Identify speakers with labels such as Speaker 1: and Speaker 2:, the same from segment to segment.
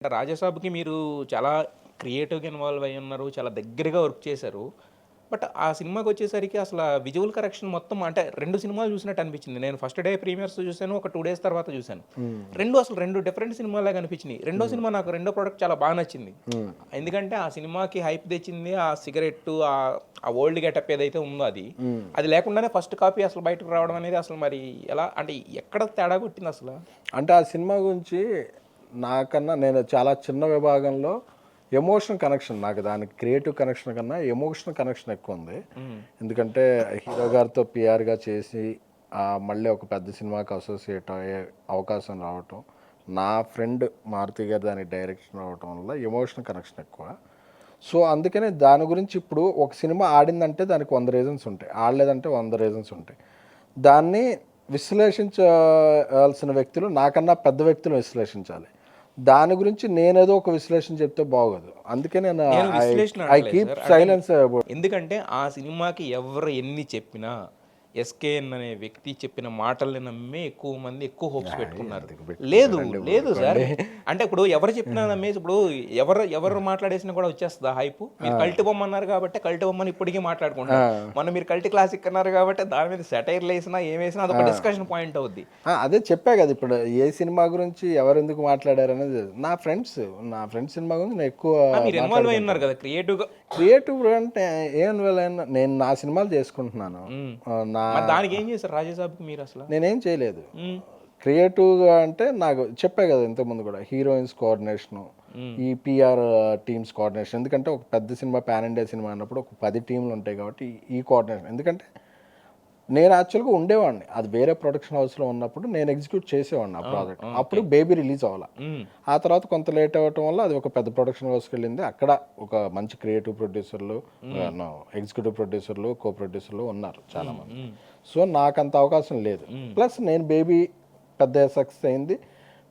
Speaker 1: అంటే 'రాజాసాబ్‌కి' మీరు చాలా క్రియేటివ్‌గా ఇన్వాల్వ్ అయ్యి ఉన్నారు. చాలా దగ్గరగా వర్క్ చేశారు. బట్ ఆ సినిమాకొచ్చేసరికి అసల విజువల్ కరెక్షన్ మొత్తం అంటే 2 సినిమాలు చూసినట్టు అనిపించింది. నేను ఫస్ట్ డే ప్రీమియర్స్ చూసాను. ఒక 2 డేస్ తర్వాత చూసాను.
Speaker 2: హ్మ్.
Speaker 1: 2 డిఫరెంట్ సినిమాలాగా అనిపించినియి. రెండో సినిమా నాకు రెండో ప్రొడక్ట్ చాలా బా నచ్చింది.
Speaker 2: హ్మ్.
Speaker 1: ఎందుకంటే ఆ సినిమాకి హైప్ తెచ్చింది ఆ సిగరెట్టు ఆ ఓల్డ్ గెటప్ ఏదైతే ఉందో అది.
Speaker 2: హ్మ్.
Speaker 1: అది లేకుండానే ఫస్ట్ కాపీ అసలు బయటకు రావడం అనేది అసలు మరి ఎలా అంటే ఎక్కడ తేడా కొట్టింది అసల?
Speaker 2: అంటే ఆ సినిమా గురించి నాకన్నా నేను చాలా చిన్న విభాగంలో ఎమోషనల్ కనెక్షన్ నాకు దానికి క్రియేటివ్ కనెక్షన్ కన్నా ఎమోషనల్ కనెక్షన్ ఎక్కువ ఉంది.
Speaker 1: హ్మ్.
Speaker 2: ఎందుకంటే హీరో గారితో పిఆర్‌గా చేసి మళ్ళీ ఒక పెద్ద సినిమాకి అసోసియేట్ అయ్యే అవకాశం రావటం. నా ఫ్రెండ్ మారుతి గారు దానికి డైరెక్షన్ అవ్వటం వల్ల ఎమోషనల్ కనెక్షన్ ఎక్కువ. సో, అందుకనే దాని గురించి ఇప్పుడు ఒక సినిమా ఆడిందంటే దానికి 100 రీజన్స్ ఉంటాయి. ఆడలేదంటే 100 రీజన్స్ ఉంటాయి. దాన్ని విశ్లేషించాల్సిన వ్యక్తులు నాకన్నా పెద్ద వ్యక్తులు విశ్లేషించాలి. దాని గురించి నేనేదో ఒక విశ్లేషణ చెప్తే బాగోదు. అందుకే నేను
Speaker 1: నేను
Speaker 2: ఐ
Speaker 1: విశ్లేషణ
Speaker 2: ఐ
Speaker 1: అనట్లేదు
Speaker 2: కీప్
Speaker 1: సార్. అంటే
Speaker 2: సైలెన్స్ అబౌట్.
Speaker 1: ఎందుకంటే ఆ సినిమాకి ఎవరు ఎన్ని చెప్పినా ఎస్‌కేఎన్ అనే వ్యక్తి చెప్పిన మాటల్ని నమ్మి ఎక్కువ మంది ఎక్కువ హోప్స్ పెట్టుకున్నారు.
Speaker 2: ఎందుకు
Speaker 1: లేదు,
Speaker 2: పెట్టుకుంటారండి
Speaker 1: లేదు సార్.
Speaker 2: ఊరుకోండి.
Speaker 1: అంటే ఇప్పుడు ఎవరు చెప్పినా నమ్మేసి ఇప్పుడు ఎవరు మాట్లాడేసినా కూడా వచ్చేస్తదా హైపు? మీరు కల్ట్ బొమ్మ అన్నారు కాబట్టే కల్ట్ బొమ్మని ఇప్పటికి మాట్లాడుకుంటున్నారు.
Speaker 2: ఆ!
Speaker 1: మొన్న మీరు కల్ట్ క్లాసిక్ అన్నారు కాబట్టి దాని మీద సెటైర్‌లేసినా ఏమేసినా అదొక డిస్కషన్ పాయింట్ అవుద్ది.
Speaker 2: అదే చెప్పా కదా! ఇప్పుడు ఏ సినిమా గురించి ఎవరెందుకు మాట్లాడారనేది నా ఫ్రెండ్స్ సినిమా గురించి నేను ఎక్కువ
Speaker 1: మీరు ఇన్వాల్వ్ అయ్యి ఉన్నారు
Speaker 2: మాట్లాడుకుంటాను.
Speaker 1: కదా క్రియేటివ్‌గా.
Speaker 2: క్రియేటివ్ అంటే ఏం వేలైనా నేను నా సినిమాలు చేసుకుంటున్నాను.
Speaker 1: హ్మ్.
Speaker 2: నా
Speaker 1: మరి దానికి ఏం చేశారు 'రాజాసాబ్‌కి' మీరసల?
Speaker 2: నేనేం చేయలేదు.
Speaker 1: హ్మ్.
Speaker 2: క్రియేటివ్‌గా అంటే నాకు చెప్పా కదా ఇంతకుముందు కూడా హీరోయిన్స్ కోఆర్డినేషను,
Speaker 1: హ్మ్.
Speaker 2: ఈ పీఆర్ టీమ్స్ కోఆర్డినేషన్. ఎందుకంటే ఒక పెద్ద సినిమా పాన్ ఇండియా సినిమా అన్నప్పుడు ఒక 10 టీమ్‌లు ఉంటాయి కాబట్టి ఈ కోఆర్డినేషన్. ఎందుకంటే నేను యాక్చువల్‌గా ఉండేవాడిని. అది వేరే ప్రొడక్షన్ హౌస్‌లో ఉన్నప్పుడు నేను ఎగ్జిక్యూట్ చేసేవాడిని ఆ
Speaker 1: అవును.
Speaker 2: ప్రాజెక్ట్.
Speaker 1: ఓకే.
Speaker 2: అప్పుడు బేబీ రిలీజ్ అవ్వల.
Speaker 1: హ్మ్.
Speaker 2: ఆ తర్వాత కొంత లేట్ అవ్వటం వల్ల అది ఒక పెద్ద ప్రొడక్షన్ హౌస్‌కెళ్ళింది. అక్కడ ఒక మంచి క్రియేటివ్ ప్రొడ్యూసర్‌లు,
Speaker 1: హ్మ్.
Speaker 2: ఎగ్జిక్యూటివ్ ప్రొడ్యూసర్‌లు, కో ప్రొడ్యూసర్‌లు ఉన్నారు
Speaker 1: హ్మ్.
Speaker 2: చాలామంది.
Speaker 1: హ్మ్.
Speaker 2: సో, నాకంత అవకాశం లేదు.
Speaker 1: హ్మ్.
Speaker 2: ప్లస్ నేను బేబీ పెద్ద సక్సెస్ అయింది.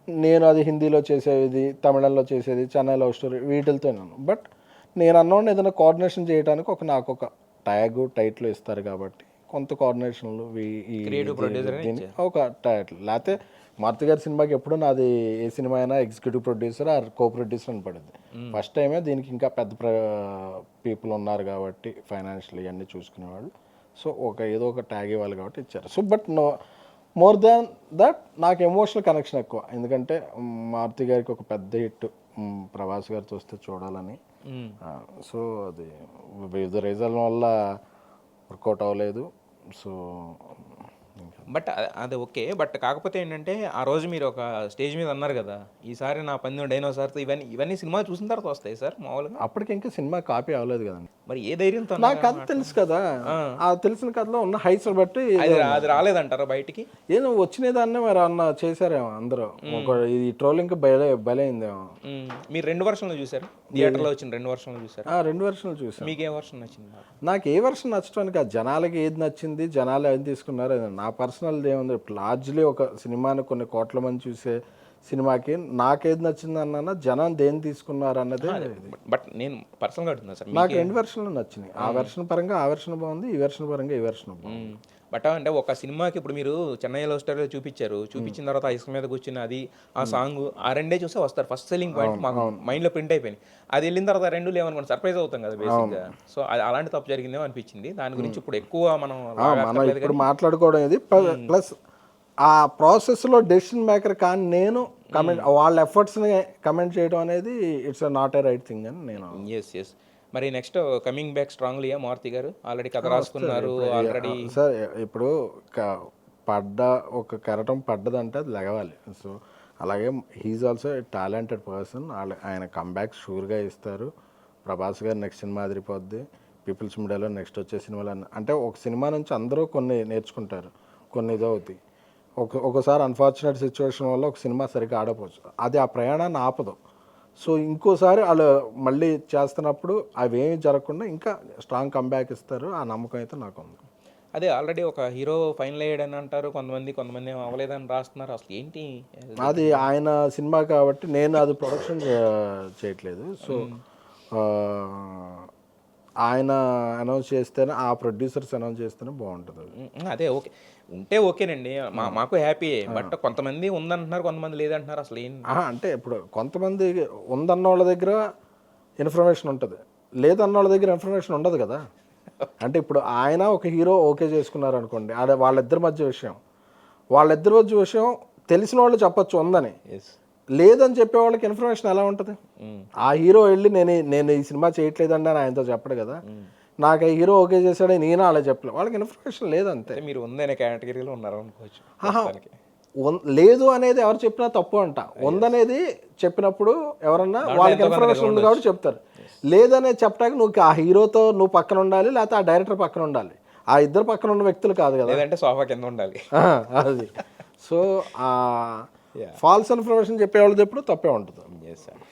Speaker 2: నేను అది హిందీలో చేసేది, తమిళంలో చేసేది, చెన్నై లవ్ స్టోరీ వీటిలతోనే. బట్ నేను అన్నోడిని ఏదైనా కోఆర్డినేషన్ చేయడానికి నాకొక టైటిల్ ఇస్తారు కాబట్టి కొంత కోఆర్డినేషన్‌లు ఈ
Speaker 1: క్రియేటివ్ ప్రొడ్యూసర్ అని
Speaker 2: దీనికి
Speaker 1: ఇచ్చారు.
Speaker 2: ఒక టైటిల్. లేతే మారుతి గారి సినిమాకి ఎప్పుడు నాది ఏ సినిమా అయినా executive producer or co-producer అని పడుద్ది.
Speaker 1: హ్మ్.
Speaker 2: ఫస్ట్ టైమే దీనికి ఇంకా పెద్ద పీపుల్ ఉన్నారు కాబట్టి ఫైనాన్షియల్ ఇవన్నీ చూసుకునేవాళ్ళు. సో, ఏదో ఒక ట్యాగ్ ఇవ్వాలి కాబట్టి ఇచ్చారు. So, but more than that నాకు ఎమోషనల్ కనెక్షన్ ఎక్కువ. ఎందుకంటే మారుతి గారికి ఒక పెద్ద హిట్ ప్రభాస్ గారితో వస్తే చూడాలని.
Speaker 1: హ్మ్.
Speaker 2: సో, అది వివిధ రీజన్ల వల్ల వర్కౌట్ అవ్వలేదు. సో, ఇంకా
Speaker 1: బట్ అది ఓకే. బట్ కాకపోతే ఏంటంటే, ఆ రోజు మీరు ఒక స్టేజ్ మీద అన్నారు గదా! ఈసారి నా పందెం డైనోసార్‌తో ఇవన్నీ సినిమా చూసిన తర్వాత వస్తాయా సార్ మామూలుగా?
Speaker 2: అప్పటికి ఇంకా సినిమా కాపీ అవ్వలేదు కదండి.
Speaker 1: మరి ఏ ధైర్యంతో
Speaker 2: నా
Speaker 1: అన్నారు ఆ
Speaker 2: కథ
Speaker 1: మాటలు?
Speaker 2: తెలుసు కదా!
Speaker 1: ఆ!
Speaker 2: ఆ తెలిసిన కథలో ఉన్న హైట్స్‌ని బట్టి
Speaker 1: అది
Speaker 2: ఏదో
Speaker 1: అది రాలేదంటారా బయటికి?
Speaker 2: ఏదో వచ్చినదాన్నే మరి చేశారేమో అందరూ.
Speaker 1: హ్మ్.
Speaker 2: ఈ ట్రోలింగ్‌కి బలైందేమో.
Speaker 1: హ్మ్. మీరు 2 వర్షన్‌లు చూసారా? థియేటర్‌లో వచ్చిన 2 వర్షన్‌లు చూసారా?
Speaker 2: 2 వెర్షన్‌లు చూసాను.
Speaker 1: మీకే వర్షన్ నచ్చింది బాగా?
Speaker 2: నాకు ఏ వెర్షన్ నచ్చడానికి కాదు. జనాలకి ఏది నచ్చింది, జనాలు ఏది తీసుకున్నారో అది. నా పర్సనల్‌ది ఏముంది. ఇప్పుడు లార్జ్‌లీ ఒక సినిమాని కొన్ని కోట్ల మంది చూసే సినిమాకి నాకేది నచ్చిందన్నానా జనం దేన్ని తీసుకున్నారన్నదే
Speaker 1: అహా! అదే.
Speaker 2: ఇది.
Speaker 1: బట్ నేను పర్సనల్‌గా అడుగుతున్నా సార్.
Speaker 2: నాకు
Speaker 1: మీకే
Speaker 2: 2 వెర్షన్‌లు నచ్చినాయి. ఆ వెర్షన్ పరంగా ఆ వెర్షన్ బాగుంది. ఈ వెర్షన్ పరంగా ఈ వెర్షన్ బాగుంది.
Speaker 1: హ్మ్. బట్ అంటే ఒక సినిమాకి ఇప్పుడు మీరు 'చెన్నై లవ్ స్టోరీ'లో చూపిచ్చారు. చూపిచ్చిన తర్వాత ఆ ఇసుక మీద కూర్చొని అది, ఆ సాంగు ఆ రెండే చూసే వస్తారు. ఫస్ట్ సెల్లింగ్ పాయింట్
Speaker 2: అవును.
Speaker 1: మాకు
Speaker 2: అవును.
Speaker 1: మైండ్‌లో ప్రింట్ అయిపోయినాయి. అది ఎళ్ళిన తర్వాత ఆ 2 లేవనుకోండి సర్ప్రైజ్ అవుతాం కదా!
Speaker 2: అవును.
Speaker 1: బేసిక్‌గా. సో, అది అలాంటి తప్పు జరిగిందేమో అనిపిచ్చింది. దాని గురించి ఇప్పుడు ఎక్కువ మనం
Speaker 2: మనం
Speaker 1: లాగక్కర్లేదు
Speaker 2: ఇప్పుడు
Speaker 1: గానీ
Speaker 2: మాట్లాడుకోవడం ఇది.
Speaker 1: హ్మ్.
Speaker 2: ప్లస్ ఆ ప్రాసెస్‌లో డెసిషన్ మేకర్ కానీ నేను
Speaker 1: హ్మ్.
Speaker 2: వాళ్ళ ఎఫర్ట్స్‌ని కమెంట్ చేయడం అనేది it's not a right thing అని నేను.
Speaker 1: యెస్. యెస్. మరి నెక్స్ట్ కమింగ్ బ్యాక్ స్ట్రాంగ్‌లీయా మారుతి గారు? ఆల్రెడీ కథ
Speaker 2: వస్తది.
Speaker 1: రాసుకున్నారు.
Speaker 2: ఇప్పుడు
Speaker 1: ఆల్రెడీ
Speaker 2: సార్ ఇప్పుడు క పడ్డ ఒక కెరటం పడ్డదంటే అది లెగవాలి. సో, అలాగే he is also a talented person. ఆయన కమ్‌బ్యాక్ షూర్‌గా ఇస్తారు. ప్రభాస్ గారి నెక్స్ట్ సినిమా అదిరిపోద్ది. పీపుల్స్ మీడియాలో నెక్స్ట్ వచ్చే సినిమాలన్నీ అంటే ఒక సినిమా నుంచి అందరూ కొన్ని నేర్చుకుంటారు. కొన్ని ఇదవుతాయి. ఒక్కోసారి అన్‌ఫార్చునేట్ సిట్యుయేషన్ వల్ల ఒక సినిమా సరిగ్గా ఆడకపోవచ్చు. అది ఆ ప్రయాణాన్ని ఆపదు. సో, ఇంకోసారి ఆళ్ళు మళ్ళీ చేస్తున్నప్పుడు అవేమీ జరగకుండా ఇంకా స్ట్రాంగ్ కమ్‌బ్యాక్ ఇస్తారు. ఆ నమ్మకం అయితే నాకుంది.
Speaker 1: అదే ఆల్రెడీ ఒక హీరో ఫైనల్ అయ్యాడని అంటారు. కొంతమందేమో అవ్వలేదని రాస్తున్నారు. అసలు ఏంటి
Speaker 2: అది
Speaker 1: దీని
Speaker 2: ఆయన సినిమా కాబట్టి నేను అది ప్రొడక్షన్ చేయట్లేదు. సో,
Speaker 1: హ్మ్.
Speaker 2: ఆహ్, ఆయన అనౌన్స్ చేస్తేనే, ఆ ప్రొడ్యూసర్స్ అనౌన్స్ చేస్తేనే బాగుంటుంది అది.
Speaker 1: అదే ఓకే. ఉంటే ఓకేనండి. మాకు హ్యాపీయే. బట్ కొంతమంది ఉందంటున్నారు, కొంతమంది లేదంటున్నారు. అసలు ఏం
Speaker 2: అంటే ఇప్పుడు కొంతమంది ఉందన్న వాళ్ళ దగ్గర ఇన్ఫర్మేషన్ ఉంటుంది, లేదన్న వాళ్ళ దగ్గర ఇన్ఫర్మేషన్ ఉండదు కదా. అంటే ఇప్పుడు ఆయన ఒక హీరో ఓకే చేసుకున్నారు అనుకోండి, అదే వాళ్ళిద్దరి మధ్య విషయం. వాళ్ళిద్దరి మధ్య విషయం తెలిసిన వాళ్ళు చెప్పొచ్చు ఉందని,
Speaker 1: ఎస్.
Speaker 2: లేదని చెప్పే వాళ్ళకి ఇన్ఫర్మేషన్ ఎలా ఉంటుంది? ఆ హీరో వెళ్ళి నేను ఈ సినిమా చేయట్లేదండి అని ఆయనతో చెప్పడు కదా. నాకు ఈ హీరో ఓకే చేశాడు నేను అలా చెప్పలేదు, వాళ్ళకి ఇన్ఫర్మేషన్ లేదంతే.
Speaker 1: అంటే మీరు ఉందనే కేటగిరీలో ఉన్నారు అనుకోవచ్చు
Speaker 2: ఆహా,
Speaker 1: ప్రస్తుతానికి.
Speaker 2: లేదు అనేది ఎవరు చెప్పినా తప్పు అంట. ఉందనేది చెప్పినప్పుడు ఎవరన్నా వాళ్ళకి ఇన్ఫర్మేషన్ ఉంది కాబట్టి చెప్తారు. లేదనేది చెప్పడానికి నువ్వు ఆ హీరోతో నువ్వు పక్కన ఉండాలి, లేకపోతే ఆ డైరెక్టర్ పక్కన ఉండాలి. ఆ ఇద్దరు పక్కన ఉన్న వ్యక్తులు కాదు కదా.
Speaker 1: లేదంటే సోఫా కింద ఉండాలి.
Speaker 2: అది. సో ఫాల్స్ ఇన్ఫర్మేషన్ చెప్పేవాళ్ళది ఎప్పుడు తప్పే ఉంటుంది.
Speaker 1: Yes sir.